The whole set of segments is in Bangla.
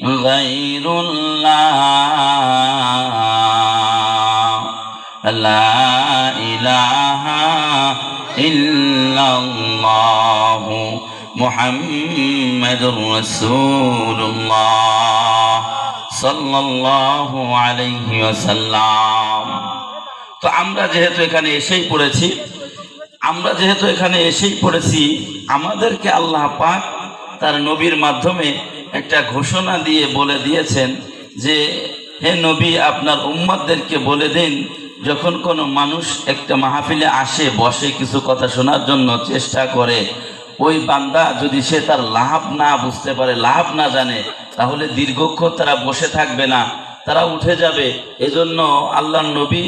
غير الله لا إله إلا الله محمد رسول الله صلى الله عليه وسلم। তো আমরা যেহেতু এখানে এসেই পড়েছি আমাদেরকে আল্লাহ পাক তার নবীর মাধ্যমে একটা ঘোষণা দিয়ে বলে দিয়েছেন যে হে নবী, আপনার উম্মতদেরকে বলে দিন, যখন কোনো মানুষ একটা মাহফিলে আসে, বসে, কিছু কথা শোনার জন্য চেষ্টা করে, ওই বান্দা যদি সে তার লাভ না বুঝতে পারে, লাভ না জানে, তাহলে দীর্ঘক্ষণ তারা বসে থাকবে না, তারা উঠে যাবে। এজন্য আল্লাহর নবী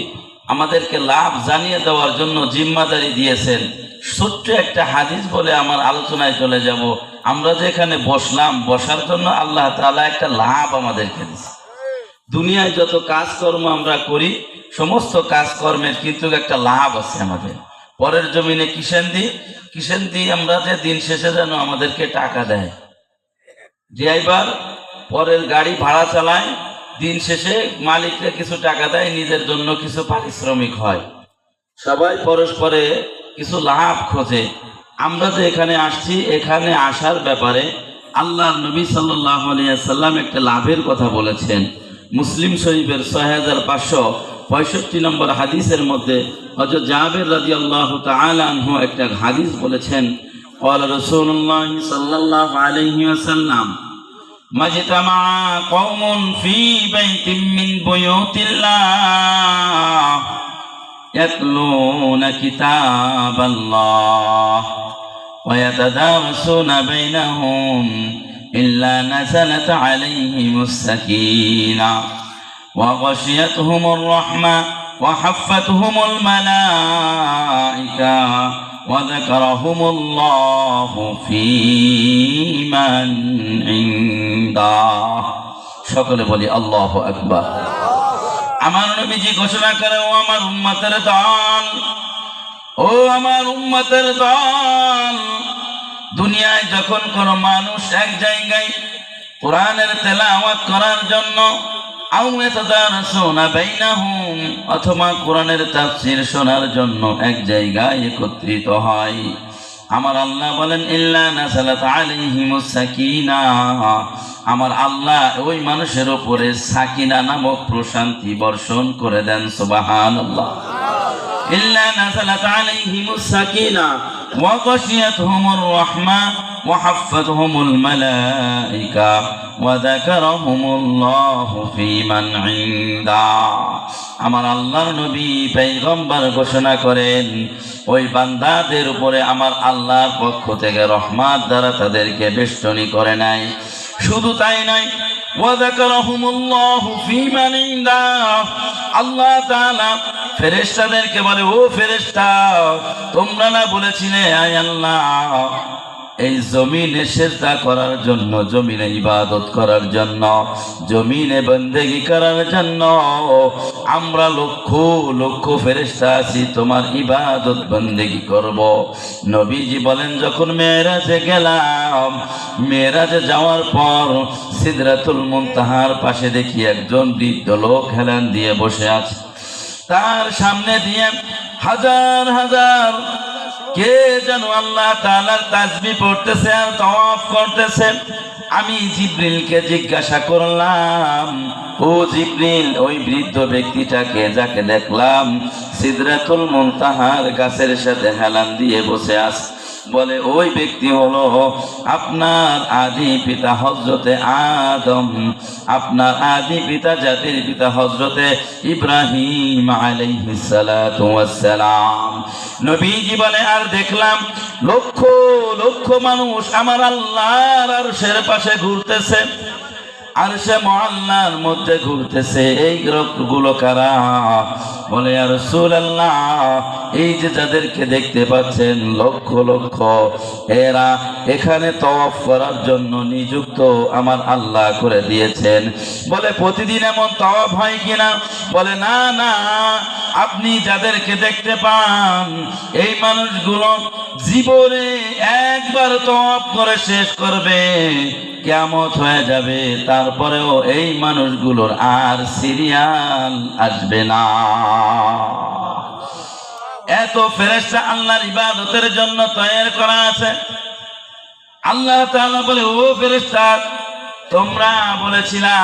আমাদেরকে লাভ জানিয়ে দেওয়ার জন্য জিম্মাদারি দিয়েছেন। ছোট্ট একটা হাদিস বলে আমার আলোচনায় চলে যাব। আমরা যে এখানে বসলাম, বসার জন্য আল্লাহ তাআলা একটা লাভ আমাদেরকে দিয়েছে। দুনিয়ায় যত কাজকর্ম আমরা করি, সমস্ত কাজকর্মের কিন্তু একটা লাভ আছে আমাদের। পরের জমিনে কিসেন দিই আমরা, যে দিন শেষে যেন আমাদেরকে টাকা দেয়। ড্রাইভার পরের গাড়ি ভাড়া চালায়, দিন শেষে মালিককে কিছু টাকা দেয়, নিজের জন্য কিছু পারিশ্রমিক হয়। সবাই পরস্পরে কিছু লাভ খোঁজে। আমরা যে এখানে আসছি, এখানে আসার ব্যাপারে আল্লাহর নবী সাল্লাল্লাহু আলাইহি ওয়াসাল্লাম একটা লাভের কথা বলেছেন। মুসলিম শরীফের 6565 নম্বর হাদিসের মধ্যে হযরত জাবের রাদিয়াল্লাহু তাআলা আনহু একটা হাদিস বলেছেন, ক্বালা রাসূলুল্লাহ সাল্লাল্লাহু আলাইহি ওয়াসাল্লাম মাজতামা কওমুন ফি বাইতিন মিন বুয়ুতিল্লাহ ইয়াতলুনা কিতাবাল্লাহ ওয়া ইয়াতাদারাসুনা বাইনাহুম إلا نزلت عليهم السكينة وغشيتهم الرحمة وحفتهم الملائكة وذكرهم الله في من عنده সকলে বলি আল্লাহু আকবার। আমার নবীজি ঘোষণা করে, ও আমার উম্মতের দল, দুনিয়ায় যখন কোনো মানুষ এক জায়গায় কোরআনের তেলাওয়াত করার জন্য অথবা কোরআনের তাফসীর শোনার জন্য এক জায়গায় একত্রিত হয়, আমার আল্লাহ বলেন ইল্লা নাযালাত আলাইহিমুস সাকিনাহ, আমার আল্লাহ ওই মানুষের উপরে সাকিনা নামক প্রশান্তি বর্ষণ করে দেন। সুবহানাল্লাহ। ইল্লা নাযালাত আলাইহিমুস সাকিনাহ ওয়া গাশিয়াতহুমুর রাহমা ওয়া হাফফাতহুমুল মালায়েকা ওয়া যাকারাহুমুল্লাহু ফী মান ইনদাহ। আমার আল্লাহর নবী পয়গম্বর ঘোষণা করেন, ওই বান্দাদের উপরে আমার আল্লাহর পক্ষ থেকে রহমত দ্বারা তাদেরকে বেষ্টনী করে নাই। শুধু তাই নয়, ওয়া যাকারাহুমুল্লাহু ফী মান ইনদাহ, আল্লাহ তাআলা ফেরেশতাদেরকে বলে, ও ফেরেশতা, তোমরা না বলেছিলে আয় আল্লাহ এই জমিনে সিজদা করার জন্য, জমিনে ইবাদত করার জন্য, জমিনে বন্দেগী করার জন্য আমরা লক্ষ লক্ষ ফেরেশতা আছি, তোমার ইবাদত বন্দেগী করব। নবীজি বলেন, যখন মেরাজে গেলাম, মেরাজে যাওয়ার পর সিদরাতুল মুনতাহার পাশে দেখি একজন বৃদ্ধ লোক হেলান দিয়ে বসে আছে। তার সামনে দিয়ে হাজার হাজার কে যেন আল্লাহ তাআলার তাসবিহ পড়তেছে আর তাওয়াফ করতেছে। আমি জিবরিলকে জিজ্ঞাসা করলাম, ও জিবরিল, ওই বৃদ্ধ ব্যক্তিটাকে যাকে দেখলাম সিদরাতুল মুনতাহার গাছের সাথে হেলান দিয়ে বসে আছে, বলে ওই ব্যক্তি হলো আপনার আদি পিতা হযরতে আদম, আপনার আদি পিতা জাতির পিতা হযরতে ইব্রাহিম আলাইহিস সালাতু ওয়াস সালাম। নবীজি বলে, আর দেখলাম লক্ষ লক্ষ মানুষ আমার আল্লাহর আরশের পাশে ঘুরতেছে, আরশে মুআল্লার মধ্যে ঘুরতেছে। এই লোকগুলো কারা? বলে, ইয়া রাসূলুল্লাহ, এই যে যাদেরকে দেখতে পাচ্ছেন লক্ষ লক্ষ, এরা এখানে তওয়াফ করার জন্য নিযুক্ত আমার আল্লাহ করে দিয়েছেন। বলে, প্রতিদিন এমন তওয়াফ হয় কিনা? বলে, না না, আপনি যাদেরকে দেখতে পান এই মানুষগুলো জীবনে একবার তওয়াব করে শেষ করবে, কিয়ামত হয়ে যাবে, তারপরেও এই মানুষগুলোর আর সিরিয়াল আসবে না। এত ফেরেশতা আল্লাহর ইবাদতের জন্য তৈরি করা আছে। আল্লাহ তাআলা বলে, ও ফেরেশতা, তোমরা বলেছিলা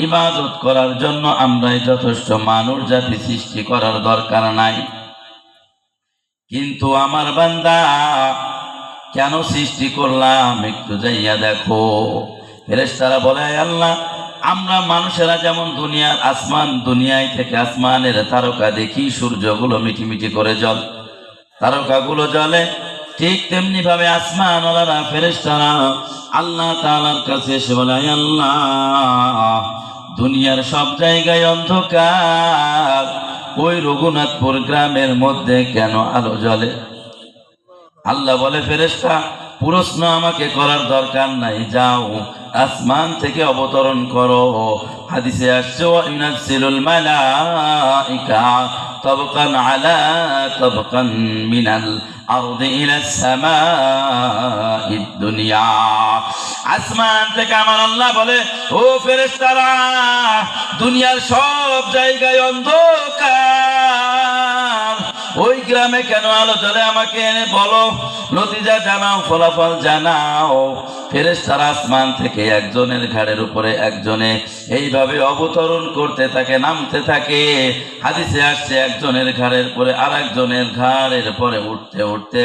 ইবাদত করার জন্য আমরাই যথেষ্ট, মানুষ জাতি সৃষ্টি করার দরকার নাই। কিন্তু আমার বান্দা কেন সৃষ্টি করলাম একটু যাইয়া দেখো। ফেরেশতারা বলে, আল্লাহ, আমরা মানুষেরা যেমন দুনিয়ার আসমান, দুনিয়ায় থেকে আসমানের তারকা দেখি, সূর্যগুলো মিটিমিটি করে জল, তারকাগুলো জ্বলে, ঠিক তেমনি ভাবে আসমান ওয়ালারা ফেরেশতারা আল্লাহ তাআলার কাছে এসে বলে, আল্লাহ, দুনিয়ার সব জায়গায় অন্ধকার, ওই রঘুনাথপুর গ্রামের মধ্যে কেন আলো জ্বলে? আল্লাহ বলে, ফেরেশতা, প্রশ্ন আমাকে করার দরকার নাই, যাও আসমান থেকে অবতরণ করো। হাদিসে আসছে, ওয়া ইউনাজ্জিলুল মালাইকা তাবকান আলা তাবকান মিনাল আরদি ইলাস সামাইদ দুনিয়া। আসমান থেকে আমার আল্লাহ বলে, ও ফেরেশতারা, দুনিয়ার সব জায়গায় অন্ধকার, ওই গ্রামে কেন আলো জ্বলে আমাকে এনে বলো, নতিজা জানাও, ফলাফল জানাও। ফেরেশতারা আসমান থেকে একজনের ঘাড়ের উপরে একজনে এইভাবে অবতরণ করতে থাকে, নামতে থাকে। হাদিসে আসছে, একজনের ঘাড়ের পরে আর একজনের ঘাড়ের পরে উঠতে উঠতে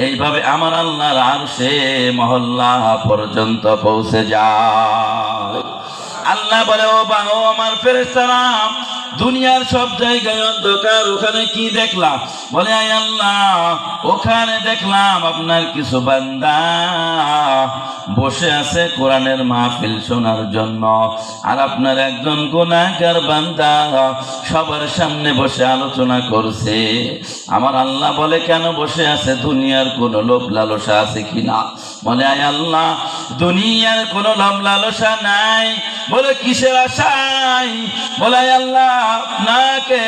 এইভাবে আমার আল্লাহর আরশে মহল্লা পর্যন্ত পৌঁছে যায়। আল্লাহ বলে, ও আমার ফেরেশতারা, দুনিয়ার সব জায়গায় অন্ধকার, ওখানে কি দেখলাম? বলে, আয় আল্লাহ, ওখানে দেখলাম আপনার কিছু বান্দা বসে আছে কোরআনের মাহফিল শোনার জন্য, আর আপনার একজন গুনাহগার বান্দা সবার সামনে বসে আলোচনা করছে। আমার আল্লাহ বলে, কেন বসে আছে? দুনিয়ার কোন লোভ লালসা আছে কিনা? বলে, আয় আল্লাহ, দুনিয়ার কোন লোভ লালসা নাই। বলে, কিসের আশায়? বলে, আয় আল্লাহ, আপনাকে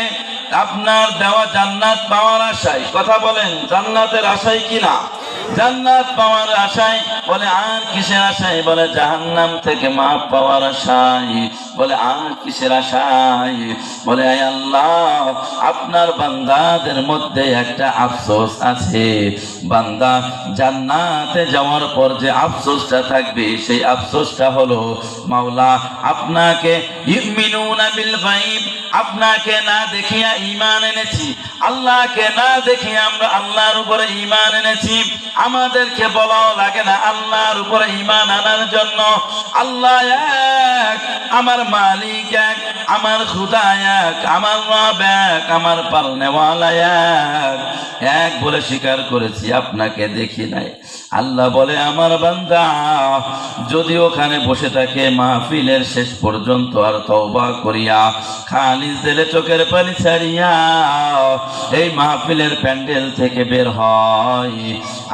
আপনার দেওয়া জান্নাত পাওয়ার আশায়। কথা বলেন, জান্নাতের আশায় কিনা? জান্নাত পাওয়ার আশায়। বলে, আর কিসের আশায়? বলে, জাহান্নাম থেকে মাফ পাওয়ার আশায়। বলে, আর কিসের আশায়? বলে, আয় আল্লাহ, আপনার বান্দাদের মধ্যে একটা আফসোস আছে, বান্দা জান্নাতে যাওয়ার পর যে আফসোসটা থাকবে, সেই আফসোসটা হলো, মাওলা, আপনাকে ইউমিনুনা বিল গায়ব, আপনাকে না দেখিয়া ঈমান এনেছি, আল্লাহকে না দেখিয়া আমরা আল্লাহর উপরে ঈমান এনেছি। আমাদেরকে বলাও লাগে না আল্লাহর উপরে ঈমান আনার জন্য। আল্লাহ এক, আমার মালিক এক, আমার খুদা এক, আমার রব এক, আমার পালনেওয়ালা এক, এক বলে স্বীকার করেছি, আপনাকে দেখি নাই। আল্লাহ বলে, আমার বান্দা যদি ওখানে বসে থাকে মাহফিলের শেষ পর্যন্ত আর তওবা করিয়া খালিস দিলে চোখের পানি ছাড়িয়া এই মাহফিলের প্যান্ডেল থেকে বের হয়,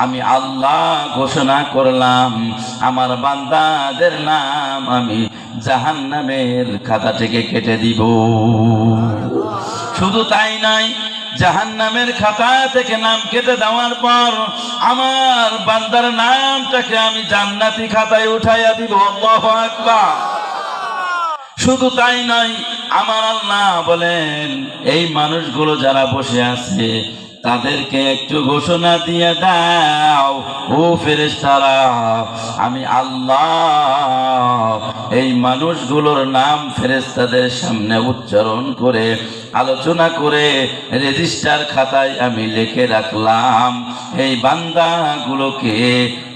আমি আল্লাহ ঘোষণা করলাম, আমার বান্দাদের নাম আমি জাহান্নামের খাতা থেকে কেটে দিব। শুধু তাই নয়, জাহান্নামের খাতা থেকে নাম কেটে দেওয়ার পর আমার বান্দার নামটাকে আমি জান্নাতি খাতায় উঠাইয়া দিব। আল্লাহু আকবার। শুধু তাই নয়, আমার আল্লাহ বলেন, এই মানুষগুলো যারা বসে আছে তাদেরকে একটু ঘোষণা দিয়ে দাও, ও ফেরেশতারা, আমি আল্লাহ এই মানুষগুলোর নাম ফেরেশতাদের সামনে উচ্চারণ করে আলোচনা করে রেজিস্টার খাতায় আমি লিখে রাখলাম। এই বান্দাগুলোকে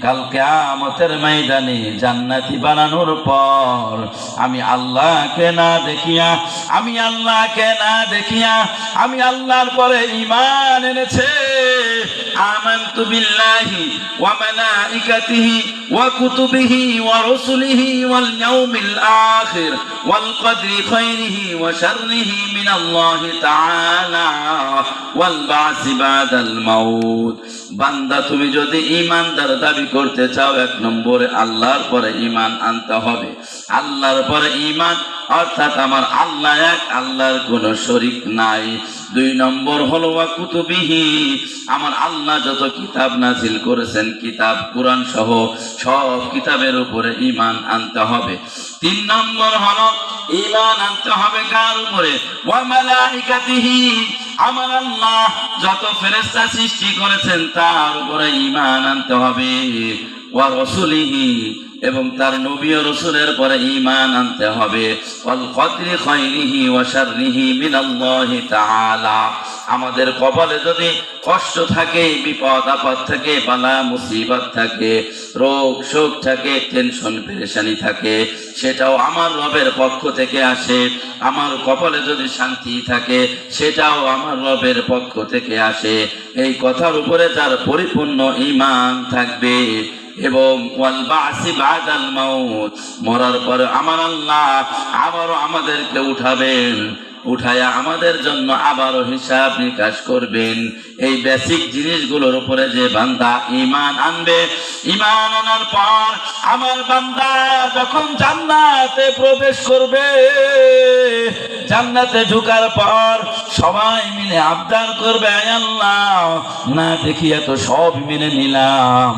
কাল কিয়ামতের ময়দানে জান্নাতি বানানোর পর আমি আল্লাহকে না দেখিয়া আমি আল্লাহর পরে ঈমান এনেছে। আমানতু বিল্লাহি ওয়া মালাইকাতিহি ওয়া কুতুবিহি ওয়া রুসুলিহি ওয়াল ইয়াউমিল আখির ওয়াল কদরি খাইরিহি ওয়া শাররিহি মিনাল্লাহি তাআলা ওয়াল বা'সি বাদাল মাউত। বান্দা তুমি যদি ঈমানদার দাবি করতে চাও, 1 নম্বরে আল্লাহর পরে ঈমান আনতে হবে। আল্লাহর পরে ঈমান অর্থাৎ আমার আল্লাহ এক, আল্লাহর কোনো শরীক নাই। 2 নম্বর হলো ওয়া কুতুবিহি, আমার আল্লাহ যত কিতাব নাজিল করেছেন, কিতাব কুরআন সহ সব কিতাবের উপরে ঈমান আনতে হবে। 3 নম্বর হলো ঈমান আনতে হবে কার উপরে? ওয়া মালাইকাতিহি, আমার আল্লাহ যত ফেরেশতা সৃষ্টি করেছেন তার উপরে ঈমান আনতে হবে। ওয়া রাসূলিহি, এবং তার নবী ও রাসূলের পরে ঈমান আনতে হবে। ওয়াল কদরি খায়রিহি ওয়া শাররিহি মিনাল্লাহি তাআলা, আমাদের কপালে যদি কষ্ট থাকে, বিপদ আপদ থাকে, বালা মুসিবত থাকে, রোগ শোক থাকে, টেনশন পেরেশানি থাকে, সেটাও আমার রবের পক্ষ থেকে আসে। আমার কপালে যদি শান্তি থাকে, সেটাও আমার রবের পক্ষ থেকে আসে। এই কথার উপরে যার পরিপূর্ণ ঈমান থাকবে, এবং ওয়াল বাসি বাদাল মাউত, মরার পরে আমার আল্লাহ আবারও আমাদেরকে উঠাবেন, উঠায়া আমাদের জন্য আবারও হিসাব নিকাশ করবেন। এই বেসিক জিনিসগুলোর উপরে যে বান্দা ঈমান আনবে, ঈমান আনার পর আমার বান্দা যখন জান্নাতে প্রবেশ করবে, জান্নাতে ঢোকার পর সবাই মিলে আবদার করবে, আয় আল্লাহ, না দেখিয়া তো সব মেনে নিলাম,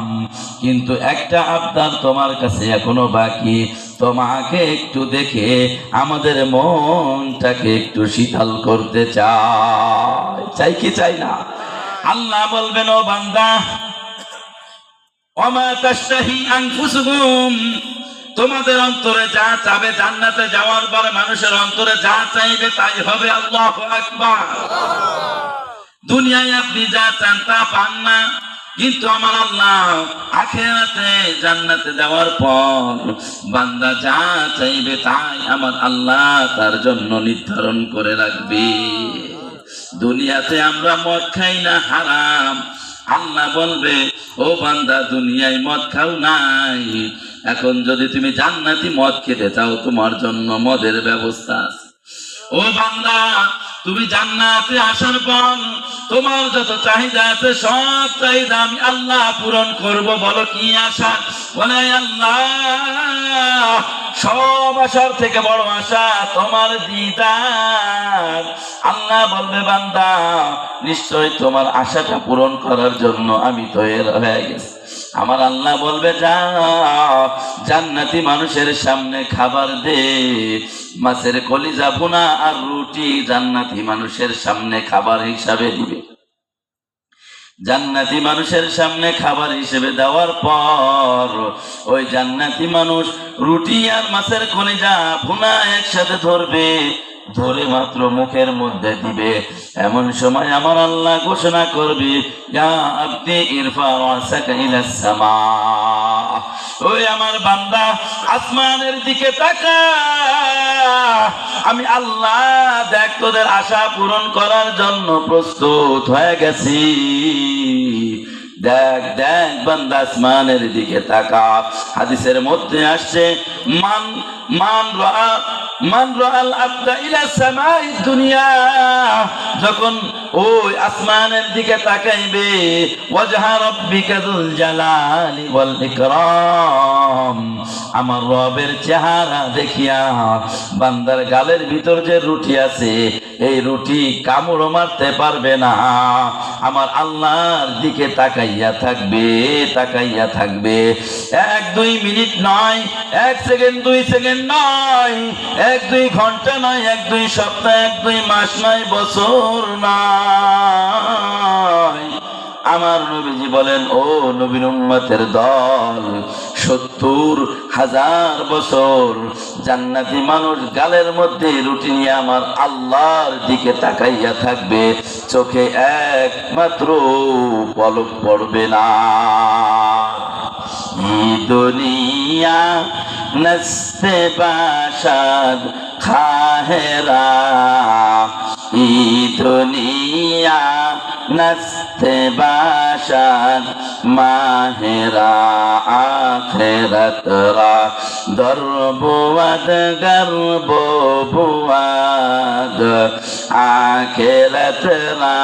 কিন্তু একটা আবদার তোমার কাছে এখনো বাকি, তোমাকে একটু দেখে আমাদের মনটাকে একটু শীতল করতে চাই। চাই কি চাই না? আল্লাহ বলবেন, ও বান্দা, ওমা তাশতাহি আনফুসুকুম, তোমাদের অন্তরে যা চাবে, জান্নাতে যাওয়ার পরে মানুষের অন্তরে যা চাইবে তাই হবে। আল্লাহু আকবার। দুনিয়ায় আপনি যা চান তা পান না, কিন্তু আমার আল্লাহ আখিরাতে জান্নাতে যাওয়ার পর বান্দা যা চাইবে তাই আমার আল্লাহ তার জন্য নির্ধারণ করে রাখবে। দুনিয়াতে আমরা মদ খাই না, হারাম। আল্লাহ বলবে, ও বান্দা, দুনিয়ায় মদ খাও নাই, এখন যদি তুমি জান্নাতি মদ খেতে চাও, তোমার জন্য মদের ব্যবস্থা আছে। ও বান্দা, তুমি জান্নাতে আসার পর তোমার যত চাহিদা আছে সব চাহিদা আমি আল্লাহ পূরণ করব। বলো কি আশা? বলে আল্লাহ, সব আশার থেকে বড় আশা তোমার দিদার। আল্লাহ বলবে, বান্দা, নিশ্চয় তোমার আশাটা পূরণ করার জন্য আমি তৈরি হয়ে গেছি। আমার আল্লাহ বলবে, যা জান্নাতি মানুষের সামনে খাবার দে, মাছের কলিজা ভুনা আর রুটি জান্নাতি মানুষের সামনে খাবার হিসাবে দিবে। জান্নাতি মানুষের সামনে খাবার হিসেবে দেওয়ার পর ওই জান্নাতি মানুষ রুটি আর মাছের কলিজা ভুনা একসাথে ধরবে, ধরে মাত্র মুখের মধ্যে দিবে। এমন সময় আমার আল্লাহ ঘোষণা করবে, ইয়া আবদি ইরফা রাসাকা ইলাস সামা, ওই আমার বান্দা আসমানের দিকে তাকা, আমি আল্লাহ দেখ তোদের আশা পূরণ করার জন্য প্রস্তুত হয়ে গেছি। দেখ দেখ বান্দা, আসমানের দিকে তাকা। হাদিসের মধ্যে আসছে, মান রাআল আবদা ইলা সামাই দুনিয়া, যখন ওই আসমানের দিকে তাকাইবে, ওয়াজহা রাব্বিকা যুল জালালি ওয়াল ইকরাম, আমার রবের চেহারা দেখিয়া বান্দার গালের ভিতর যে রুটি আছে, এই রুটি কামড় মারতে পারবে না। আমার আল্লাহর দিকে তাকাইয়া থাকবে, তাকাইয়া থাকবে। 1-2 মিনিট নয়, 1 সেকেন্ড 2 সেকেন্ড নয়, 1-2 ঘন্টা নয়, 1-2 সপ্তাহ, 1-2 মাস নয়, বছর নয়। আমার নবীজি বলেন, ও নবীর উম্মতের দল, 70,000 বছর জান্নাতি মানুষ গালের মধ্যে রুটি নিয়ে আমার আল্লাহর দিকে তাকাইয়া থাকবে, চোখে একমাত্র পলক পড়বে না। দুনিয়া নস্তে বাসাদ খাহেরা, ই দুনিয়া নস্তে বাসাদ মাহেরা, আখিরাতরা দরবুয়াদ গর্ববুয়াদ, আখিরাতরা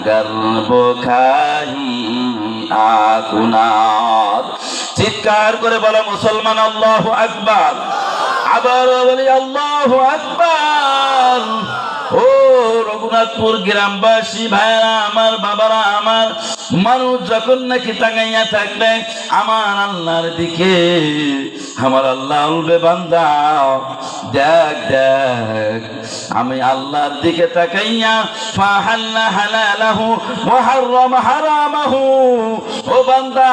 গর্ব খাহি মিআতুনার। চিৎকার করে বলো মুসলমান আল্লাহু আকবার। আবার বলি আল্লাহু আকবার। ও রঘুনাথপুর গ্রামবাসী ভাইরা আমার, বাবারা আমার, মানুষ যখন নাকি তাকাইয়া থাকবে আমার আল্লাহর দিকে, আমার আল্লাহ বলবে বান্দা দেখ দেখ, আমি আল্লাহর দিকে তাকাইয়া ফাহাল্লা হালালাহু ওয়া হারামা হারামাহু। ও বান্দা,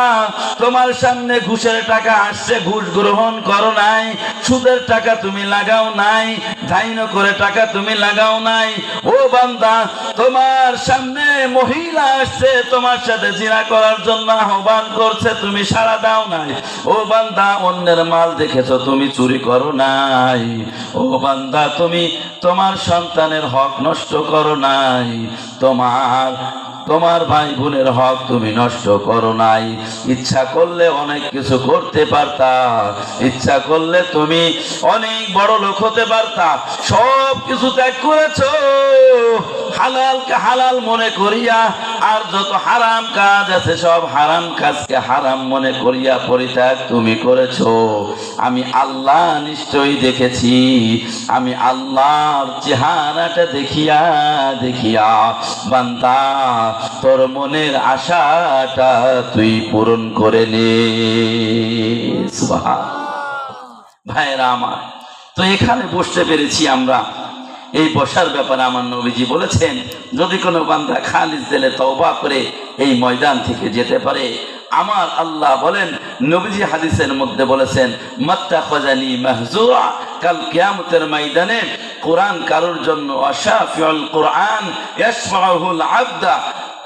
তোমার সামনে ঘুষের টাকা আসছে, ঘুষ গ্রহণ করো নাই, সুদের টাকা তুমি লাগাও নাই, ধাইন করে টাকা তুমি লাগাও নাই। ও বান্দা, তোমার সামনে মহিলা আসছে, তোমার সাথে জিনা করার জন্য আহ্বান করছে, তুমি সাড়া দাও নাই। ও বান্দা, অন্যের মাল দেখেছো, তুমি চুরি করো নাই। ও বান্দা, তুমি তোমার সন্তানের হক নষ্ট করো নাই, তোমার ভাই বোনের হক তুমি নষ্ট করো নাই। ইচ্ছা করলে অনেক কিছু করতে পারতা, ইচ্ছা করলে তুমি অনেক বড় লোক হতে পারতা, সব কিছু ত্যাগ করেছো হালালকে হালাল মনে করিয়া, আর যত হারাম কাজ আছে সব হারাম কাজকে হারাম মনে করিয়া পরিত্যাগ তুমি করেছো। আমি আল্লাহ নিশ্চয়ই দেখেছি, আমি আল্লাহর চেহারাটা দেখিয়া দেখিয়া বান্দা তোর মনের আশাটা তুই পূরণ করে নে। সুবহান। ভাইরা আমার, তো এখানে বসতে পেরেছি আমরা। এই বসার ব্যাপারে আমার নবীজি বলেছেন, যদি কোনো বান্দা খালিস দিলে তওবা করে এই ময়দান থেকে যেতে পারে, আমার আল্লাহ বলেন, নবীজি হাদিসের মধ্যে বলেছেন, মাত্তাখাযানি মাহজুরা, কাল কিয়ামতের ময়দানে কোরআন কারোর জন্য আশাফিউল কোরআন ইয়াশফাউল আবদা,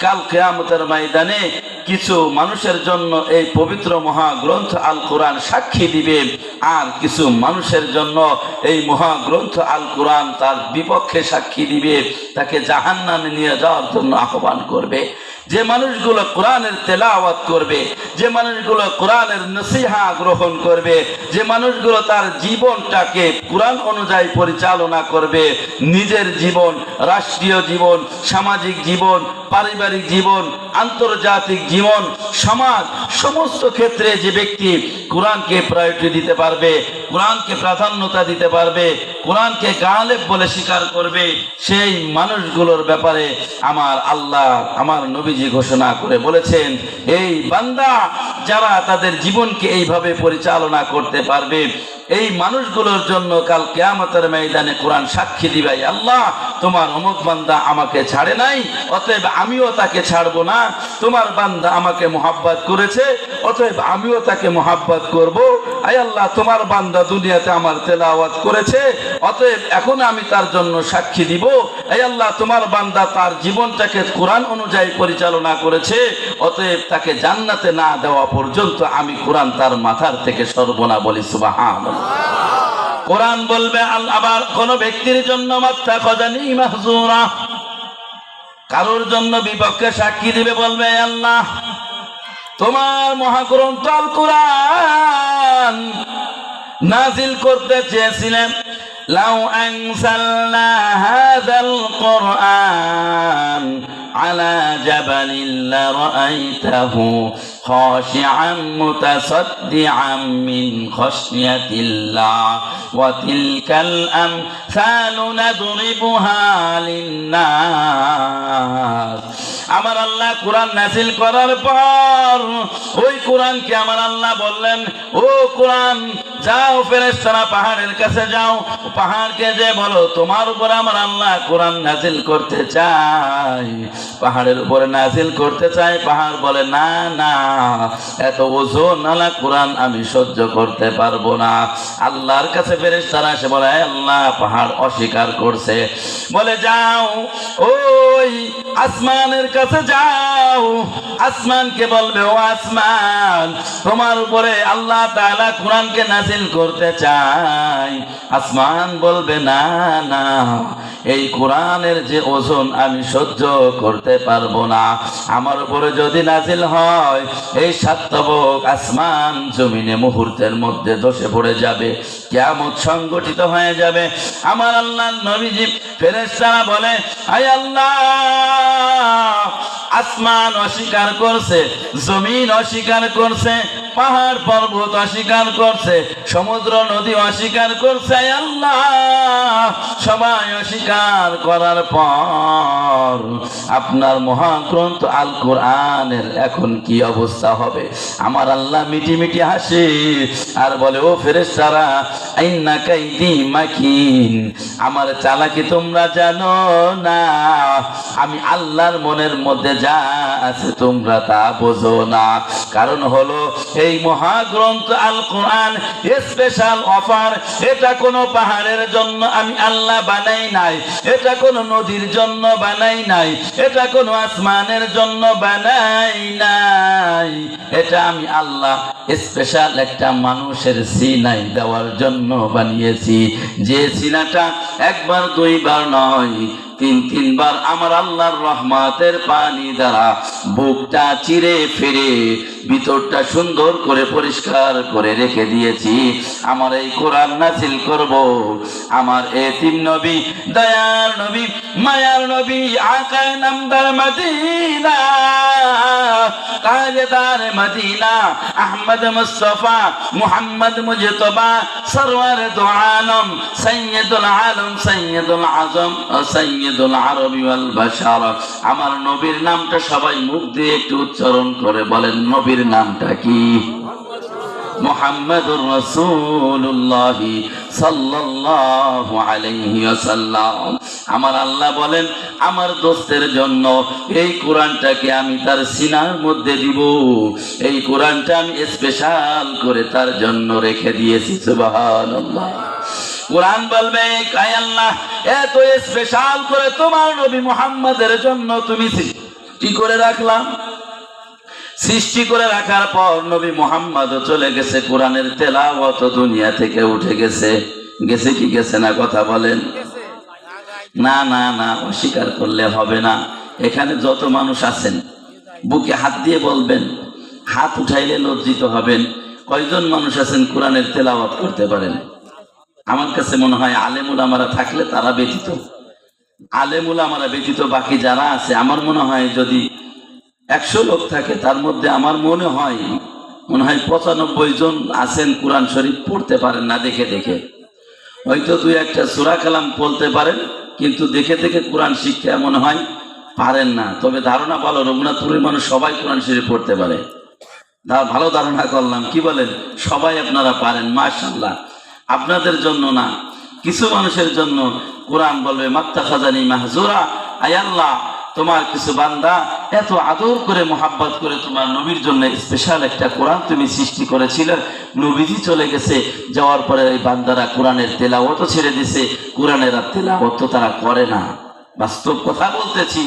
কাল কিয়ামতের ময়দানে কিছু মানুষের জন্য এই পবিত্র মহাগ্রন্থ আল কোরআন সাক্ষী দিবে, আর কিছু মানুষের জন্য এই মহাগ্রন্থ আল কোরআন তার বিপক্ষে সাক্ষী দিবে, তাকে জাহান্নামে নিয়ে যাওয়ার জন্য আহ্বান করবে। যে মানুষগুলো কোরআনের তেলাওয়াত করবে, যে মানুষগুলো কোরআনের নসিহা গ্রহণ করবে, যে মানুষগুলো তার জীবনটাকে কোরআন অনুযায়ী পরিচালনা করবে, নিজের জীবন, রাষ্ট্রীয় জীবন, সামাজিক জীবন, পারিবারিক জীবন, আন্তর্জাতিক জীবন, সমাজ, সমস্ত ক্ষেত্রে যে ব্যক্তি কোরআনকে প্রায়োরিটি দিতে পারবে, কোরআনকে প্রাধান্যতা দিতে পারবে, কোরআনকে গালেব বলে স্বীকার করবে, সেই মানুষগুলোর ব্যাপারে আমার আল্লাহ, আমার নবীজি ঘোষণা করে বলেছেন, এই বান্দা যারা তাদের জীবনকে এইভাবে পরিচালনা করতে পারবে, এই মানুষগুলোর জন্য কাল কিয়ামতের ময়দানে কোরআন সাক্ষী দিবে, আল্লাহ তোমার অমুক বান্দা আমাকে ছাড়ে নাই, অতএব আমিও তাকে ছাড়বো না। তোমার বান্দা আমাকে মুহাব্বত করেছে, অতএব আমিও তাকে মুহাব্বত করব। আয় আল্লাহ, তোমার বান্দা দুনিয়াতে আমার তেলাওয়াত করেছে, অতএব এখন আমি তার জন্য সাক্ষী দিব। আয় আল্লাহ, তোমার বান্দা তার জীবনটাকে কোরআন অনুযায়ী পরিচালনা করেছে, অতএব তাকে জান্নাতে না দেওয়া পর্যন্ত আমি কোরআন তার মাথার থেকে সরব না। বলি সুবহানাল্লাহ। কোরআন বলবে আবার কোন ব্যক্তির জন্য মাত্তাখাযানি মাহজুরা, কারোর জন্য বিপক্ষে সাক্ষী দিবে, বলবে আল্লাহ তোমার মহাগ্রন্থ আল কোরআন নাজিল করতে চেয়েছিলেন, লাউ আনসালনা হাযাল কোরআন আলা জাবালিন লারাআইতাহু খাশিআন মুতাসাদ্দিআন মিন খাশিয়াতিল্লাহ ওয়া তিলকাল আমসালু নাদরিবুহা লিন-নাস। আমার আল্লাহ কোরআন নাযিল করার পর ওই কোরআনকে আমার আল্লাহ বললেন, ও কোরআন যাও ফেরেশতারা পাহাড়ের কাছে যাও, পাহাড়কে যে বলো তোমার উপরে আমার আল্লাহ কোরআন নাযিল করতে চাই, পাহাড়ের উপরে নাযিল করতে চাই। পাহাড় বলে না না, এত ওজন আলা কোরআন আমি সহ্য করতে পারবো না। আল্লাহর কাছে ফেরেশতারা এসে বলে, আল্লাহ পাহাড় অস্বীকার করছে, বলে যাও ওই আসমানের কাছে যাও, আসমানকে বলবে, ও আসমান তোমার উপরে আল্লাহ তাআলা কোরআনকে নাযিল করতে চাই। আসমান বলবে না না, এই কোরআনের যে ওজন আমি সহ্য করতে পারবো না, আমার উপরে যদি নাযিল হয় এই সাতবক আসমান জমিনে মুহূর্তের মধ্যে ধসে পড়ে যাবে, কিয়ামত সংগঠিত হয়ে যাবে। আমার আল্লাহ নবীজি ফেরেশতারা বলে, আয় আল্লাহ আসমান অস্বীকার করছে, জমিন অস্বীকার করছে, পাহাড় পর্বত অস্বীকার করছে, সমুদ্র নদী অস্বীকার করছে। আল্লাহ সবাই অস্বীকার করার পর আপনার মহাগ্রন্থ আল কোরআনের এখন কি অবস্থা হবে? আমার আল্লাহ মিটি মিটি হাসে আর বলে, ও ফেরেশতারা, আইন্না কাইদি মাকিন, আমার চালাকি তোমরা জানো না, আমি আল্লাহর মনের মধ্যে যা আছে তোমরা তা বোঝো না। কারণ হলো এই মহাগ্রন্থ আল কোরআন স্পেশাল অফার। এটা কোনো পাহাড়ের জন্য আমি আল্লাহ বানাই নাই, এটা কোনো নদীর জন্য বানাই নাই, এটা কোনো আসমানের জন্য বানাই নাই, এটা আমি আল্লাহ স্পেশাল একটা মানুষের সিনাই দেওয়ার জন্য বানিয়েছি। যে সিনাটা একবার দুইবার নয়, তিনবার আমার আল্লাহর রহমতের পানি দ্বারা বুকটা চিরে ফিরে ভিতরটা সুন্দর করে পরিষ্কার করে রেখে দিয়েছি। আমার এই কোরআন নাযিল করব আমার এতিম নবী, দয়ার নবী, মায়ার নবী, আকা নামদার মদিনা, তাজদার মদিনা, আহমদ মুস্তাফা মুহাম্মদ মুজতবা, সরওয়ার দু আলম, সাইয়্যিদুল আলম, সাইয়্যিদুল আজম, সাইয়্যিদুল আরবি ওয়াল বাশার। আমার নবীর নামটা সবাই মুখ দিয়ে একটু উচ্চারণ করে বলেন, নবীর নামটা কি? মুহাম্মাদুর রাসূলুল্লাহ সাল্লাল্লাহু আলাইহি ওয়াসাল্লাম। আমার আল্লাহ বলেন, আমার দোস্তের জন্য এই কোরআনটাকে আমি তার সিনার মধ্যে দিব। এই কোরআনটা আমি স্পেশাল করে তার জন্য রেখে দিয়েছি। সুবহানাল্লাহ। কোরআন বলবে, আয় আল্লাহ, এত স্পেশাল করে তোমার নবী মুহাম্মাদের জন্য তুমি সৃষ্টি করে রাখলাম। সৃষ্টি করে রাখার পর নবী মুহাম্মদও চলে গেছে, কোরআনের তেলাওয়াত দুনিয়া থেকে উঠে গেছে। গেছে কি গেছে না? কথা বলেন। না না না, অস্বীকার করলে হবে না। এখানে যত মানুষ আছেন বুকে হাত দিয়ে বলবেন, হাত উঠাইলে লজ্জিত হবেন, কয়জন মানুষ আছেন কোরআনের তেলাওয়াত করতে পারেন? আমার কাছে মনে হয় আলেম উলামারা থাকলে তারা ব্যতীত, আলেম উলামারা ব্যতীত বাকি যারা আছে, আমার মনে হয় যদি 100 লোক থাকে তার মধ্যে আমার মনে হয় 95 জন আছেন কোরআন শরীফ পড়তে পারেন না দেখে দেখে। হয়তো দুই একটা সূরা কালাম বলতে পারেন, কিন্তু দেখে দেখে কোরআন শিক্ষা মনে হয় পারেন না। তবে ধারণা ভালো, রঘুনাথপুরের মানুষ সবাই কোরআন শরীফ পড়তে পারে। ভালো ধারণা করলাম, কি বলেন? সবাই আপনারা পারেন, মাশাআল্লাহ। আপনাদের জন্য না, কিছু মানুষের জন্য কোরআন বলবে, মাত্তাখাযানি মাহজুরা, আয় আল্লাহ, তোমার কিছু বান্দা এত আদর করে মোহাব্বত করে তোমার নবীর জন্য স্পেশাল একটা কোরআন তুমি সৃষ্টি করেছিলে, নবীজি চলে গেছে, যাওয়ার পরে এই বান্দারা কোরআনের তেলাওয়াত ছেড়ে দিছে, কোরআনের আর তেলাওয়াত তারা করে না। বাস্তব কথা বলতেছি।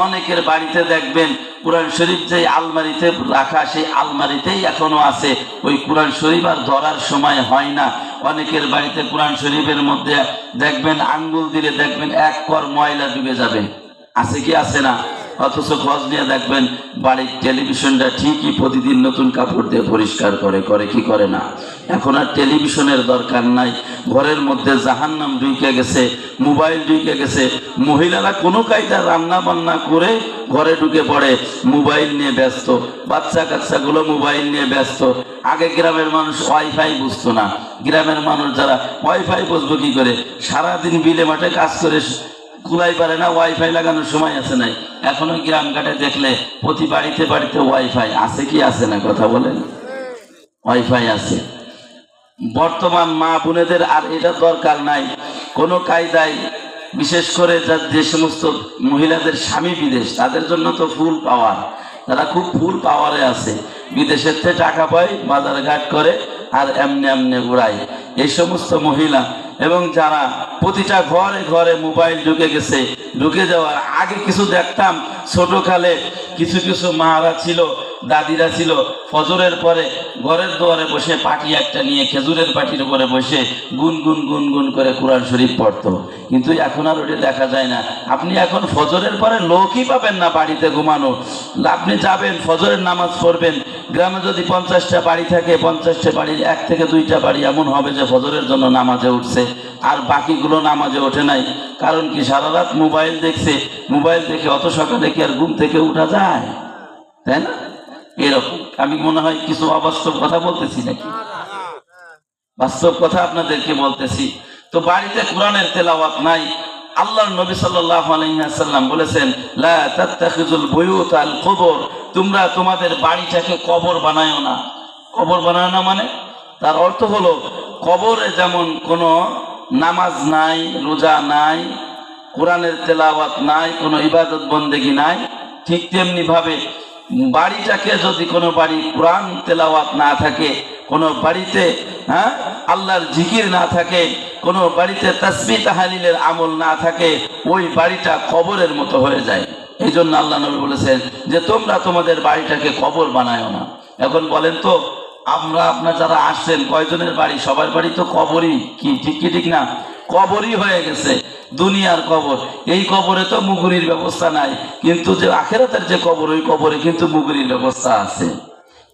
অনেকের বাড়িতে দেখবেন কোরআন শরীফ যে আলমারিতে রাখা, সেই আলমারিতেই এখনো আছে, ওই কোরআন শরীফ আর ধরার সময় হয় না। অনেকের বাড়িতে কোরআন শরীফের মধ্যে দেখবেন আঙ্গুল দিলে দেখবেন এক কর ময়লা ডুবে যাবে। আছে কি আছে না? অথচ খোঁজ নিয়ে দেখবেন বাড়ির টেলিভিশনটা ঠিকই প্রতিদিন নতুন কাপড় দিয়ে পরিষ্কার করে কি করে না। এখন আর টেলিভিশনের দরকার নাই, ঘরের মধ্যে জাহান্নাম ঢুকে গেছে, মোবাইল ঢুকে গেছে। মহিলারা কোনো কায়দা রান্না বান্না করে ঘরে ঢুকে পড়ে, মোবাইল নিয়ে ব্যস্ত, বাচ্চা কাচ্চাগুলো মোবাইল নিয়ে ব্যস্ত। আগে গ্রামের মানুষ ওয়াইফাই বুঝতো না, গ্রামের মানুষ যারা ওয়াইফাই বুঝবো কি করে? সারাদিন বিলে মাঠে কাজ করে কুলাই পারে না, ওয়াইফাই লাগানোর সময় আছে নাই। এখনো গ্রাম ঘাটে দেখলে প্রতি বাড়িতে বাড়িতে ওয়াইফাই আছে কি আছে না? কথা বলেন। ওয়াইফাই আছে। বর্তমান মা বোনেদের আর এটা দরকার নাই কোনো কায়দায়। বিশেষ করে যে সমস্ত মহিলাদের স্বামী বিদেশ, তাদের জন্য তো ফুল পাওয়ার, তারা খুব ফুল পাওয়ারে আছে। বিদেশের থেকে টাকা পায়, বাজার ঘাট করে আর এমনি এমনি উড়ায় এই সমস্ত মহিলা। এবং যারা প্রতিটা ঘরে ঘরে মোবাইল ঢুকে গেছে, ঢুকে যাওয়ার আগে কিছু দেখতাম ছোটকালে কিছু কিছু মারা ছিল, দাদিরা ছিল, ফজরের পরে ঘরের দুয়ারে বসে পাটি একটা নিয়ে খেজুরের পাটির উপরে বসে গুনগুন গুনগুন করে কোরআন শরীফ পড়তো। কিন্তু এখন আর ওটা দেখা যায় না। আপনি এখন ফজরের পরে লোকই পাবেন না বাড়িতে ঘুমানো। আপনি যাবেন ফজরের নামাজ পড়বেন, গ্রামে যদি 50টা বাড়ি থাকে, 50টা বাড়ির 1 থেকে 2টা বাড়ি এমন হবে যে ফজরের জন্য নামাজে উঠছে, আর বাকিগুলো নামাজে ওঠে নাই। কারণ কি? সারা রাত মোবাইল দেখছে। মোবাইল দেখে অত সকালে কি আর ঘুম থেকে উঠা যায়? তাই না? এরকম আমি মনে হয় কিছু অবাস্তব কথা বলতেছি নাকি? বাস্তব কথা আপনাদেরকে বলতেছি। তো বাড়িতে কোরআনের তেলাওয়াত নাই। আল্লাহর নবী সাল্লাল্লাহু আলাইহি ওয়াসাল্লাম বলেছেন, লা তাত্তাখিজুল বুয়ুতাল কুবুর, তোমরা তোমাদের বাড়িটাকে কবর বানায়ো না। কবর বানায়ো না মানে তার অর্থ হলো, কবরে যেমন কোনো নামাজ নাই, রোজা নাই, কোরআনের তেলাওয়াত নাই, কোনো ইবাদত বন্দেগী নাই, ঠিক তেমনি ভাবে বাড়িটাকে যদি কোনো বাড়ি কোরআন তেলাওয়াত না থাকে, কোনো বাড়িতে আল্লাহর জিকির না থাকে, কোনো বাড়িতে তাসবিহ তাহলিলের আমল না থাকে, ওই বাড়িটা কবরের মতো হয়ে যায়। এই জন্য আল্লাহ নবী বলেছেন যে তোমরা তোমাদের বাড়িটাকে কবর বানায়ো না। এখন বলেন তো, আপনারা যারা আসছেন, কয়জনের বাড়ি? সবার বাড়ি তো কবরই, কি ঠিক কি ঠিক না? কবরই হয়ে গেছে, দুনিয়ার কবর। এই কবরে তো মুগুরির ব্যবস্থা নাই, কিন্তু যে আখিরাতের যে কবর, ওই কবরে কিন্তু মুগুরির ব্যবস্থা আছে।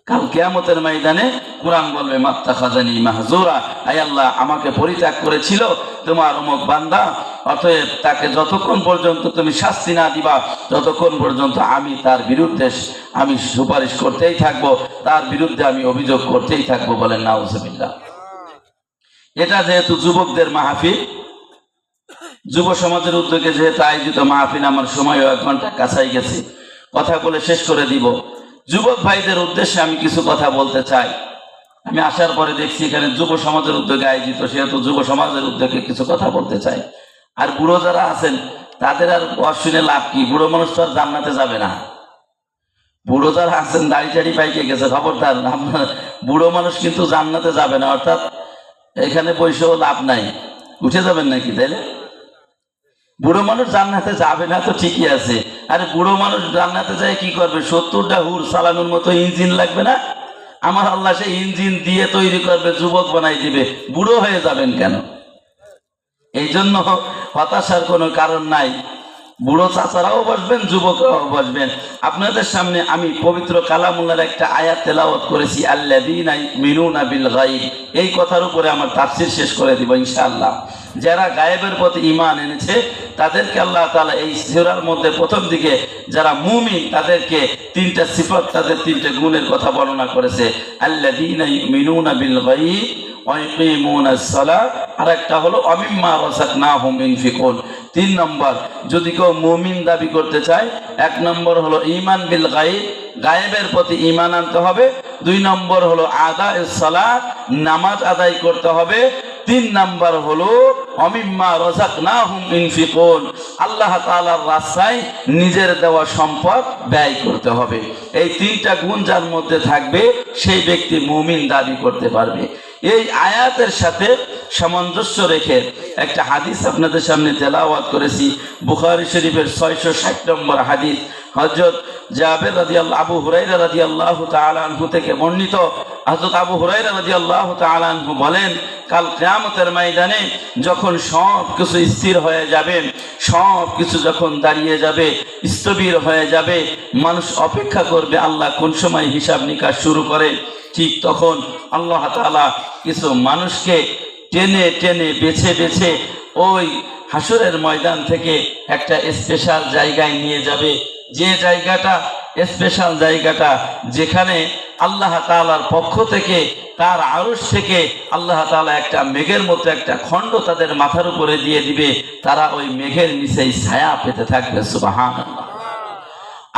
কাল কিয়ামতের ময়দানে কোরআন বলবে, মাত্তাখাযানি মাহজুরা, আয় আল্লাহ আমাকে পরিত্যাগ করেছিল তোমার অমুক বান্দা, অতএব তাকে যতক্ষণ পর্যন্ত তুমি শাস্তি না দিবা, ততক্ষণ পর্যন্ত আমি তার বিরুদ্ধে আমি সুপারিশ করতেই থাকবো, তার বিরুদ্ধে আমি অভিযোগ করতেই থাকবো। বলেন নাউজুবিল্লাহ। এটা যেহেতু যুবকদের মাহফিল, যুব সমাজের উদ্যোগে যেহেতু আয়োজিত মাহফিল, আমার সময় 1 ঘন্টা কাছাই গেছে, কথা বলে শেষ করে দিব। যুবক ভাইদের উদ্দেশ্যে আমি কিছু কথা বলতে চাই। আমি আসার পরে দেখছি এখানে যুব সমাজের উদ্যোগে আয়োজিত, সেহেতু যুব সমাজের উদ্যোগে কিছু কথা বলতে চাই। আর বুড়ো যারা আছেন তাদের আর ওয়াজ শুনে লাভ কি? বুড়ো মানুষ তো আর জান্নাতে যাবে না। বুড়ো যারা আছেন দাড়ি টাড়ি পাইকে গেছে, খবরদার, আপনার বুড়ো মানুষ কিন্তু জান্নাতে যাবে না। অর্থাৎ এখানে বৈশেও লাভ নাই, উঠে যাবেন নাকি? তাইলে বুড়ো মানুষ জান্নাতে যাবে না তো ঠিকই আছে। আরে বুড়ো মানুষ জান্নাতে যায় কি করবে? 70টা হুর চালানোর মতো ইঞ্জিন লাগবে না? আমার আল্লাহ সেই ইঞ্জিন দিয়ে তৈরি করবে, যুবক বানাই দিবে। বুড়ো হয়ে যাবেন কেন? এই জন্য হতাশার কোনো কারণ নাই। বুড়ো চাচারাও বসবেন, যুবকরাও বসবেন। আপনাদের সামনে আমি পবিত্র কালামুল্লাহর একটা আয়াত তেলাওয়াত করেছি, আল্লাযীনা ইউমিনুনা বিল গায়ব। এই কথার উপরে আমার তাফসীর শেষ করে দিব ইনশাআল্লাহ। যারা গায়েবের প্রতি ঈমান এনেছে তাদেরকে আল্লাহ তাআলা এই সূরার মধ্যে প্রথম দিকে যারা মুমিন তাদেরকে 3টা সিফাত, তাদের 3টে গুণের কথা বর্ণনা করেছে। আল্লাযীনা ইউমিনুনা বিল গায়ব ওয়া ইয়াকিমুনাস সালাহ, আর একটা হলো ওয়ামিম্মা রাযাকনাহুম ইউনফিকুন। 3 নম্বর, যদি কেউ মুমিন দাবি করতে চায়, 1 নম্বর হলো ঈমান বিল গায়ব, গায়েবের প্রতি ঈমান আনতে হবে। 2 নম্বর হলো আদায়ে সালাত, নামাজ আদায় করতে হবে। 3 নম্বর হলো ওয়ামিম্মা রাযাকনাহুম ইউনফিকুন, আল্লাহ তাআলার রাস্তায় নিজের দেওয়া সম্পদ ব্যয় করতে হবে। এই 3টা গুণ যার মধ্যে থাকবে সেই ব্যক্তি মুমিন দাবি করতে পারবে। এই আয়াতের সাথে সামঞ্জস্য রেখে একটা হাদিস আপনাদের সামনে তেলাওয়াত করেছি, বুখারী শরীফের 660 নম্বর হাদিস। হযরত জাবের রাদিয়াল্লাহু, আবু হুরায়রা রাদিয়াল্লাহু তাআলা আনহু থেকে বর্ণিত। হযরত আবু হুরায়রা রাদিয়াল্লাহু তাআলা আনহু বলেন, কাল কিয়ামতের ময়দানে যখন সব কিছু স্থির হয়ে যাবে, সব কিছু যখন দাঁড়িয়ে যাবে, স্থবির হয়ে যাবে, মানুষ অপেক্ষা করবে আল্লাহ কোন সময় হিসাব নিকাশ শুরু করে। ঠিক তখন আল্লাহ তাআলা কিছু মানুষকে টেনে টেনে বেছে বেছে ওই হাসরের ময়দান থেকে একটা স্পেশাল জায়গায় নিয়ে যাবে। যে জায়গাটা স্পেশাল জায়গাটা, যেখানে আল্লাহ তাআলার পক্ষ থেকে, তার আরশ থেকে আল্লাহ তাআলা একটা মেঘের মতো একটা খণ্ড তাদের মাথার উপরে দিয়ে দিবে। তারা ওই মেঘের নিচেই ছায়া পেতে থাকবে। সুবহানাল্লাহ।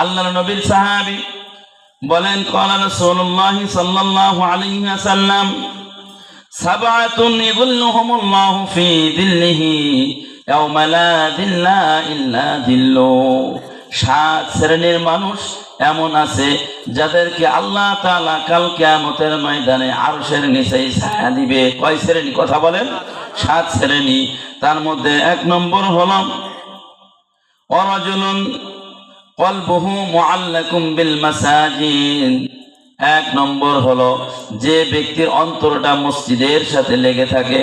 আল্লাহর নবীর সাহাবী বলেন, ক্বালা রাসূলুল্লাহ সাল্লাল্লাহু আলাইহি ওয়াসাল্লাম, সাবআতুন ইযিল্লুহুমুল্লাহু ফি যিল্লিহি ইয়াওমা লা যিল্লা ইল্লা যিল্লু। 7 শ্রেণীর মানুষ এমন আছে যাদেরকে আল্লাহ তাআলা কাল কিয়ামতের ময়দানে আরশের নিচেই ছায়া দিবে। কয় শ্রেণী? কথা বলেন। 7 শ্রেণী। তার মধ্যে 1 নম্বর হলো ওয়ারাজুলুন কলবুহু মুআল্লাকুম বিল মাসাজিদ। 1 নম্বর হলো যে ব্যক্তির অন্তরটা মসজিদের সাথে লেগে থাকে,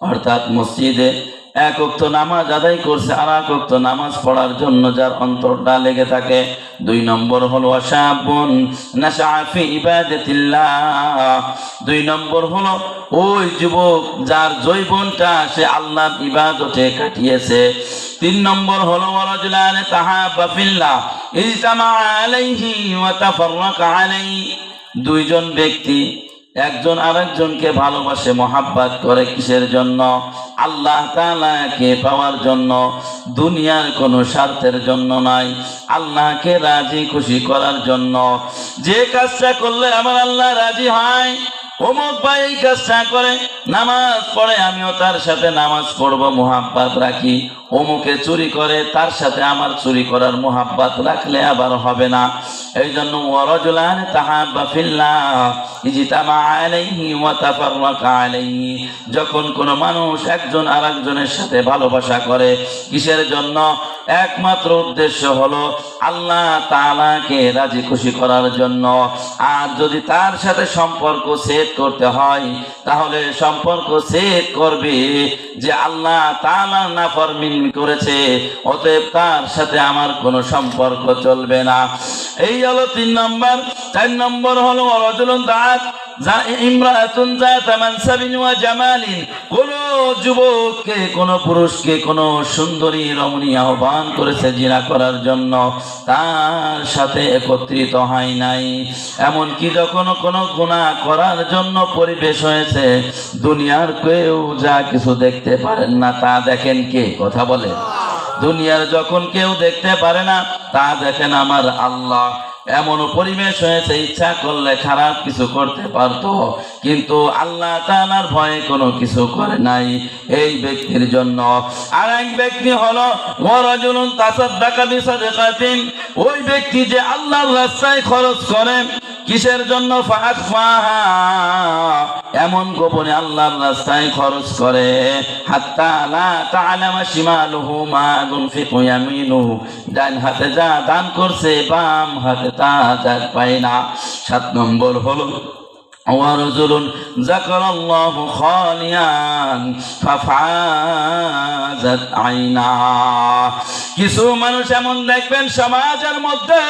অর্থাৎ মসজিদে এক ওয়াক্ত নামাজ আদায় করছে, আর এক ওয়াক্ত নামাজ পড়ার জন্য যার অন্তরটা লেগে থাকে। 2 নম্বর হলো শাবুন নাশা ফি ইবাদাতিল্লাহ। 2 নম্বর হলো ওই যুবক যার যৌবনটা সে আল্লাহর ইবাদতে কাটিয়েছে। 3 নম্বর হলো ওয়ারাজুলান তাহাব্বা ফিল্লাহ ইজতামা আলাইহি ওয়া তাফাররাকা আলাইহি। 2 জন ব্যক্তি একজন আরেকজনকে ভালোবাসে, মহাব্বত করে কিসের জন্য? আল্লাহ তাআলাকে পাওয়ার জন্য, দুনিয়ার কোনো স্বার্থের জন্য নয়, আল্লাহকে রাজি খুশি করার জন্য। যে কাজটা করলে আমার আল্লাহ রাজি হয়, অমুক ভাই এই কাজটা করে, নামাজ পড়ে আমিও তার সাথে নামাজ পড়বো, মুহাব্বত রাখি। অমুকে চুরি করে, তার সাথে আমার চুরি করার মুহাব্বত রাখলে আবার হবে না। এই জন্য ওয়ারাজুলান তাহাব্বা ফিল্লাহ ইজতামা আলাইহি ওয়া তাফাররাকা আলাইহি। যখন কোনো মানুষ একজন আরেকজনের সাথে ভালোবাসা করে কিসের জন্য? একমাত্র উদ্দেশ্য হলো আল্লাহ তাআলাকে রাজি খুশি করার জন্য। আর যদি তার সাথে সম্পর্ক সেট করতে হয়, তাহলে সম্পর্ক সেট করবে যে আল্লাহ তাআলা নাফরমানি করেছে, অতএব তার সাথে আমার কোনো সম্পর্ক চলবে না। এই হলো 3 নম্বর। 4 নম্বর হলো রাজুলুন দাআত ইমরাতুন যাত মানসাবিন ওয়া জামালিন। কোন যুবককে, কোন পুরুষকে, কোন সুন্দরী রমণী আহ্বান করেছে জিনা করার জন্য, তার সাথে একত্রিত হয় নাই। এমনকি যখন কোনো গুনাহ করার জন্য পরিবেশ হয়েছে, দুনিয়ার কেউ যা কিছু দেখতে পারেন না তা দেখেন কে? কথা বলে। দুনিয়ার যখন কেউ দেখতে পারে না, তা দেখেন আমার আল্লাহ। এমন পরিবেশ হয়েছে, ইচ্ছা করলে খারাপ কিছু করতে পারতো, কিন্তু আল্লাহ তাআলার ভয়ে কোনো কিছু করে নাই এই ব্যক্তির জন্য। আর এক ব্যক্তি হলো ওয়ারাজুলুন তাসাদ্দাকা বিসাদাকাতিন। ওই ব্যক্তি যে আল্লাহর রাস্তায় খরচ করে, কিসের জন্য? ফাআখফাহা, এমন গোপনে আল্লাহর রাস্তায় খরচ করে, হাত্তা লা তা'লামা শিমালুহু মা তুনফিকু ইয়ামিনুহু। ডান হাতে যা দান করছে, বাম হাতে তা পায় না। 7 নম্বর হলো ওয়ারাজুলুন যাকারাল্লাহু খালিয়ান ফাফাযাত আইনা। কিছু মানুষ এমন দেখবেন সমাজের মধ্যে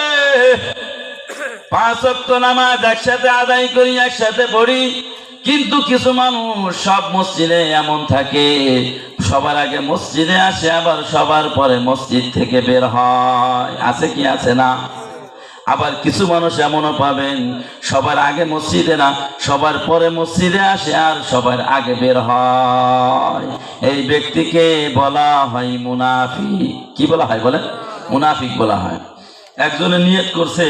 5 ওয়াক্ত নামাজ একসাথে আদায় করি, একসাথে পড়ি, কিন্তু কিছু মানুষ সব মসজিদে এমন থাকে, সবার আগে মসজিদে আসে, আবার সবার পরে মসজিদ থেকে বের হয়। আছে কি আছে না? আবার কিছু মানুষ এমনও পাবেন সবার আগে মসজিদে না, সবার পরে মসজিদে আসে আর সবার আগে বের হয়। এই ব্যক্তিকে বলা হয় মুনাফিক। কি বলা হয় বলেন? মুনাফিক বলা হয়। একজনে নিয়ত করছে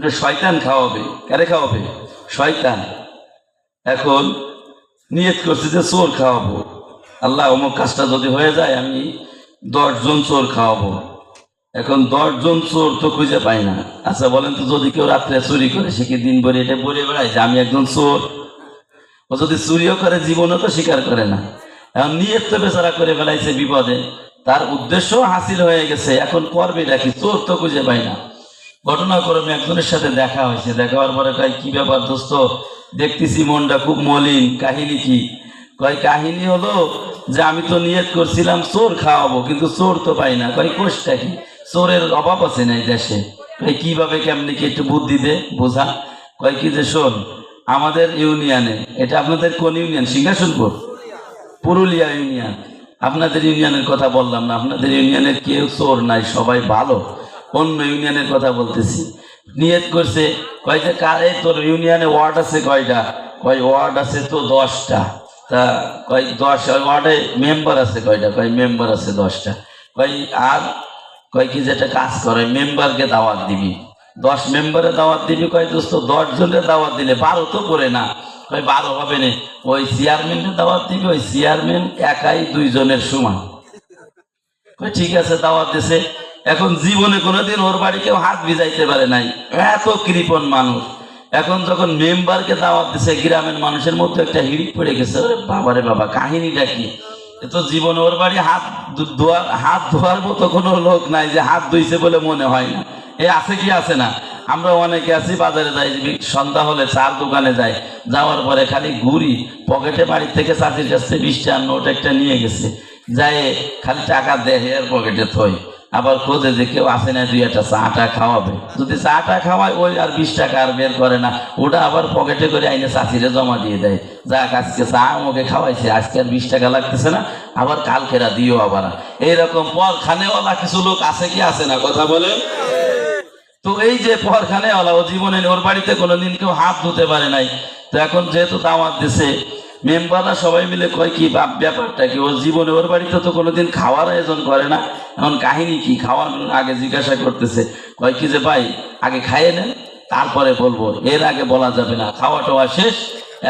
যে শয়তান খাওয়াবে। কারে খাওয়াবে? শয়তান। এখন নিয়ত করছে যে চোর খাওয়াবো। আল্লাহ অমুক কাজটা যদি হয়ে যায় আমি 10 জন চোর খাওয়াবো। এখন 10 জন চোর তো খুঁজে পাই না। আচ্ছা বলেন তো, যদি কেউ রাত্রে চুরি করে, সে কি দিন ভরে এটা বলে বেড়ায় যে আমি একজন চোর? ও যদি চুরিও করে জীবনও তো স্বীকার করে না। এখন নিয়ত তো বেচারা করে বেড়াইছে বিপদে, তার উদ্দেশ্য হাসিল হয়ে গেছে, এখন করবে নাকি? চোর তো খুঁজে পাই না। ঘটনাক্রমে একজনের সাথে দেখা হয়েছে। দেখা হওয়ার পরে কয়, কি ব্যাপার দোস্ত, দেখতেছি মনটা খুব মলিন, কাহিনী কি? কয়, কাহিনী হলো যে আমি তো নিয়ত করছিলাম চোর খাওয়াবো, কিন্তু চোর তো পাই না। কয়, কোষটা কি? চোরের অভাব আছে না এই দেশে। কয়, কিভাবে কেমনি কি একটু বুদ্ধি দে, বোঝা। কয় কি যে শোন, আমাদের ইউনিয়নে, এটা আপনাদের কোন ইউনিয়ন? সিংহাসনপুর, পুরুলিয়া ইউনিয়ন। আপনাদের ইউনিয়নের কথা বললাম না, আপনাদের ইউনিয়নের কেউ চোর নাই, সবাই ভালো। অন্য ইউনিয়নের কথা বলতেছি। নিয়ত করছে, কয় যে কারে তোর ইউনিয়নে ওয়ার্ড আছে কয়টা? কয় ওয়ার্ড আছে তো 10টা। তা কয় 10 ওয়ার্ডে মেম্বার আছে কয়টা? কয় মেম্বার আছে 10টা। কয় আর কয় কি যেটা কাজ করে মেম্বারকে দাওয়াত দিবি, 10 মেম্বারে দাওয়াত দিবি। কয় দোস্ত 10 জনের দাওয়াত দিলে 12 তো করে না। কয় 12 হবে না, ওই চেয়ারম্যানকে দাওয়াত দিবি, ওই চেয়ারম্যান একাই 2 জনের সমান। কয় ঠিক আছে, দাওয়াত দিছে। এখন জীবনে কোনোদিন ওর বাড়ি কেউ হাত ভিজাইতে পারে নাই, এত কৃপণ মানুষ। এখন যখন মেম্বারকে দাওয়াত দিছে, গ্রামের মানুষের মধ্যে একটা হিড়িক পড়ে গেছে, ওরে বাবারে বাবা, কাহিনীটা কি? এ তো জীবনে ওর বাড়ি হাত ধোয়ার মতো কোনো লোক নাই যে হাত ধুইছে বলে মনে হয় না। এ আছে কি আছে না? আমরা অনেকে আছি, বাজারে যাই, সন্ধ্যা হলে চার দোকানে যাই, যাওয়ার পরে খালি ঘুরি, পকেটে বাড়ি থেকে চাচির কাছে 20 টাকার নোট একটা নিয়ে গেছে, যায় খালি টাকা দেয় এর পকেটে থই, আবার খোঁজে যে কেউ আসে না দুই একটা চাটা খাওয়াবে। যদি চাটা খাওয়ায় ওই আর 20 টাকা আর বের করে না, ওটা আবার পকেটে করে আইনে চাচিরে জমা দিয়ে দেয়। যাক আজকে চা আমাকে খাওয়াইছে, আজকে আর 20 টাকা লাগতেছে না, আবার কালকেরা দিও আবার। এইরকম পরখানেওয়ালা কিছু লোক আছে কি আছে না কথা বলে? তো এই যে পরখানেওয়ালা, ও জীবনে ওর বাড়িতে কোনোদিন কেউ হাত ধুতে পারে নাই। তো এখন যেহেতু দাওয়াত দিছে, মেম্বাররা সবাই মিলে কয় কি ব্যাপারটা কি, ওর জীবনে ওর বাড়িতে তো কোনোদিন খাওয়ার আয়োজন করে না, এখন কাহিনী কি? খাওয়ার আগে জিজ্ঞাসা করতেছে, কয় কি যে ভাই আগে খাইয়ে নেন তারপরে বলবো, এর আগে বলা যাবে না, খাওয়া টাওয়া শেষ।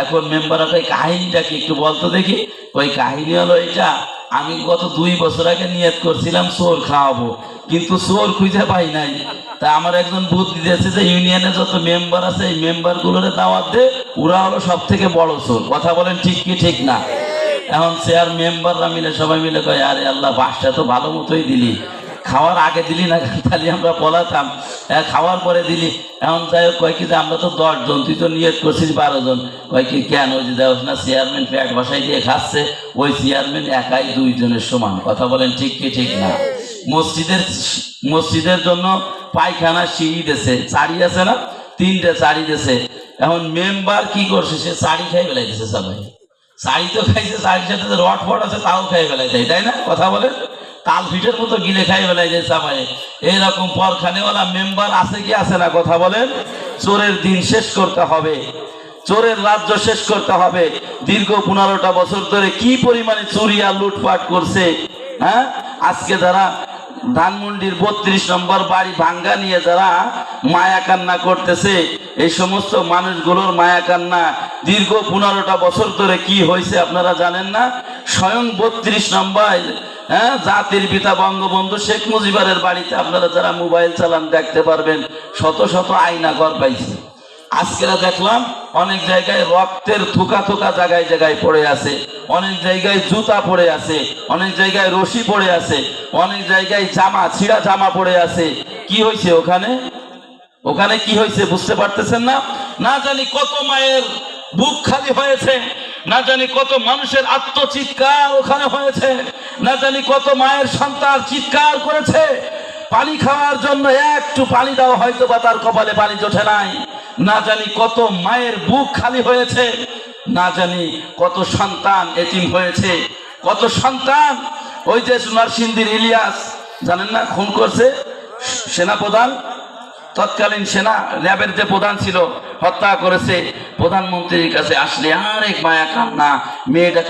এখন মেম্বাররা কয় কাহিনীটা কি একটু বলতো দেখি। ওই কাহিনী হলো এটা, আমি গত 2 বছর আগে নিয়ত করছিলাম চোর খাওয়াবো, কিন্তু চোর খুঁজে পাই নাই। তা আমার একজন বুদ্ধি দিয়েছে যে ইউনিয়নে যত মেম্বার আছে এই মেম্বার গুলোরে দাওয়াত দে, ওরা হলো সব থেকে বড় চোর। কথা বলেন ঠিক কি ঠিক না? এখন চেয়ার মেম্বাররা মিলে সবাই মিলে কয় আরে আল্লাহ বাসটা তো ভালো মতোই দিলি, খাওয়ার আগে দিলি না তাহলে আমরা পলাতাম, খাওয়ার পরে দিলি। এখন যাই হোক কয় কি যে আমরা তো 10 জন, তুই তো নিয়ত করছিস 12 জন। কয় কি কেন? ওই যে দেখো না চেয়ারম্যান পেট বসাই দিয়ে খাচ্ছে, ওই চেয়ারম্যান একাই 2 জনের সমান। কথা বলেন ঠিক কি ঠিক না? মসজিদের জন্য পায়খানা সিঁড়ি দেশে চারি আছে না, 3টে চারি দেশে। এখন মেম্বার কি করছে, সে চারি খাই বেলাইতেছে সবাই। চারি তো খাইছে, চারির সাথে রড ফট আছে তাও খাই বেলাই যায়, তাই না? কথা বলে তাল ফিটের মতো গিলে খাই বেলাই যায় সবাই। এইরকম পরখানেওয়ালা মেম্বার আছে কি আছে না কথা বলেন? চোরের দিন শেষ করতে হবে, চোরের রাজ্য শেষ করতে হবে। দীর্ঘ 15টা বছর ধরে কি পরিমাণে চুরি আর লুটপাট করছে। হ্যাঁ, আজকে যারা ধানমন্ডির 32 নম্বর বাড়ি ভাঙ্গা নিয়ে যারা মায়া কান্না করতেছে, এই সমস্ত মানুষগুলোর মায়া কান্না দীর্ঘ 15টা বছর ধরে কি হয়েছে আপনারা জানেন না? স্বয়ং 32 নম্বর জাতির পিতা বঙ্গবন্ধু শেখ মুজিবের বাড়িতে আপনারা যারা মোবাইল চালান দেখতে পারবেন, শত শত আয়না ঘর পাইছে। আজকেরা দেখলাম অনেক জায়গায় রক্তের থুকা থুকা জায়গায় জায়গায় পড়ে আছে, অনেক জায়গায় জুতা পড়ে আছে, অনেক জায়গায় রশি পড়ে আছে, অনেক জায়গায় জামা ছিঁড়া জামা পড়ে আছে। কি হয়েছে ওখানে? ওখানে কি হয়েছে বুঝতে পারতেছেন না? না জানি কত মায়ের বুক খালি হয়েছে, না জানি কত মানুষের আত্মচিৎকার ওখানে হয়েছে, না জানি কত মায়ের সন্তান চিৎকার করেছে পানি খাওয়ার জন্য, একটু পানি দাও হয়তো বা তার কপালে পানি জোটে নাই। না জানি কত মায়ের বুক খালি হয়েছে, না জানি কত সন্তান এতিম হয়েছে, কত সন্তান। ওই যে নরসিংদীর ইলিয়াস জানেন না, খুন করছে সেনাপ্রধান, তৎকালীন সেনা র্যাবের যে প্রধান ছিল, হত্যা করেছে। প্রধানমন্ত্রীর কাছে আসলে আরেক মায়া কান্না, মেয়েটাকে